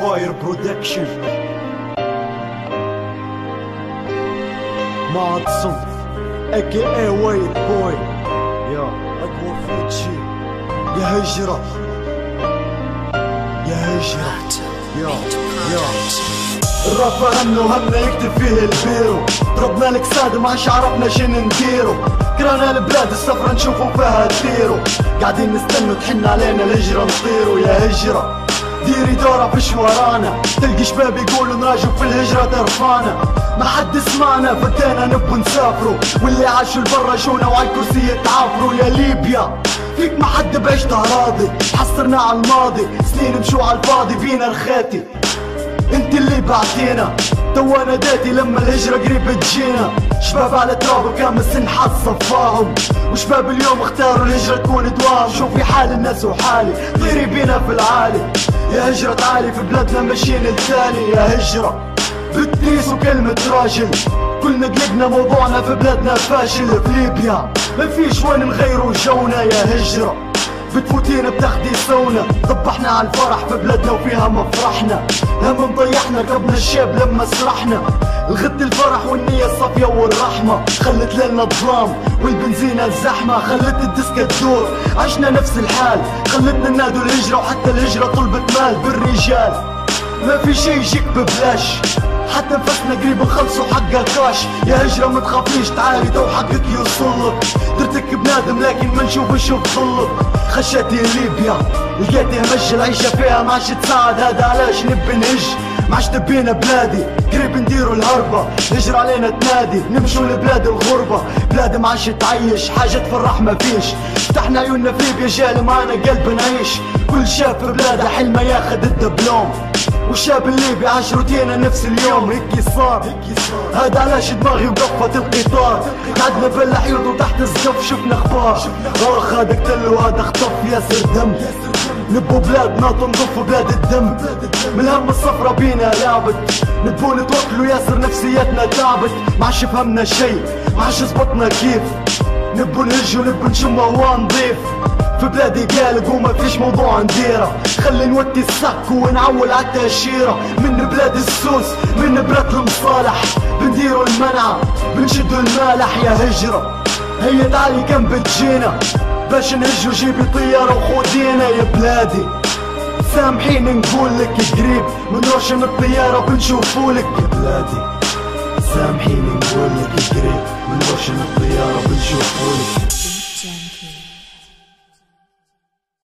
فاير برودكشن. معتصم AKA وايت بوي، يا اقوى فيتشي، يا هجرة يا هجرة يا الراب فهمنا وهمنا يكتب فيه البيرو، ضربنا لك سادة ما عادش عرفنا شن نديرو، كرانا البلاد السفرة نشوفو فيها تديرو، قاعدين نستنوا تحن علينا الهجرة نطيرو. يا هجرة ديري دورة فيش ورانا، تلقي شباب يقولوا نراجعوا في الهجرة ترفانا، ما حد سمعنا فدينا نبو نسافروا، واللي عاشوا البرا شونا وعالكرسي يتعافروا. يا ليبيا فيك ما حد بعيشتها راضي، حصرنا على الماضي سنين مشوا على الفاضي بينا رخيتي، انت اللي بعتينا توا ناديتي لما الهجرة قريب تجينا. شباب على تراب كان السن حظ صفاهم، وشباب اليوم اختاروا الهجرة تكون دواهم. شوفي حال الناس وحالي طيري بينا في العالي، يا هجرة تعالي في بلادنا ماشيين التالي. يا هجرة بتديس وكلمة راجل، كلنا قلقنا موضوعنا في بلادنا فاشل. في ليبيا ما فيش وين نغيروا جونا، يا هجرة بتفوتينا بتاخدي سونا، ضبحنا على الفرح في بلادنا وفيها مفرحنا، هم مضيحنا ركبنا الشاب لما سرحنا، الغد الفرح والنية الصافية والرحمة، خلت لنا الظلام والبنزينة الزحمة، خلت الديسكة تدور عشنا نفس الحال، خلتنا ننادوا الهجرة وحتى الهجرة طلبت مال بالرجال. ما في شي يجيك ببلاش، حتى نفسنا قريب نخلصوا حقها كاش. يا هجرة ما تخافيش تعالي تو حقك يوصلك، درتك بنادم لكن ما نشوفش بظلك. خشيتي ليبيا لقيتي همج العيشة فيها ما عادش تساعد، هذا علاش نبي نهج ما عادش تبينا بلادي، قريب نديروا الهربة هجر علينا تنادي، نمشوا لبلاد الغربة بلاد ما عادش تعيش، حاجة تفرح ما فيش، فتحنا عيوننا في ليبيا جال معانا قلب نعيش، كل شاب في بلاده حلمه ياخد الدبلوم، والشاب الليبي عاش روتينه نفس اليوم. هيك صار هذا علاش دماغي وقفت القطار، قعدنا بالحيوط وتحت الزقف شفنا اخبار، اخ هذا قتل وهذا اخطف ياسر دم، نبو بلادنا تنضف بلاد الدم، من الهم الصفرة بينا لعبت، نبو نتوكلوا ياسر نفسيتنا تعبت، ما عادش فهمنا شي ما عادش زبطنا كيف، نبو نهج ونبو نشم هوا نضيف، في بلادي قالق وما فيش موضوع نديره، خلي نوتي السك ونعول عالتأشيرة، من بلاد السوس من بلاد المصالح، بنديروا المنعة بنشدوا المالح. يا هجرة هيا تعالي كم بتجينا باش نهجوا جيبي طيارة وخودينا. يا بلادي سامحيني نقول لك قريب من روشن الطيارة بنشوفولك، يا بلادي سامحيني نقول لك قريب من روشن الطيارة بنشوفولك.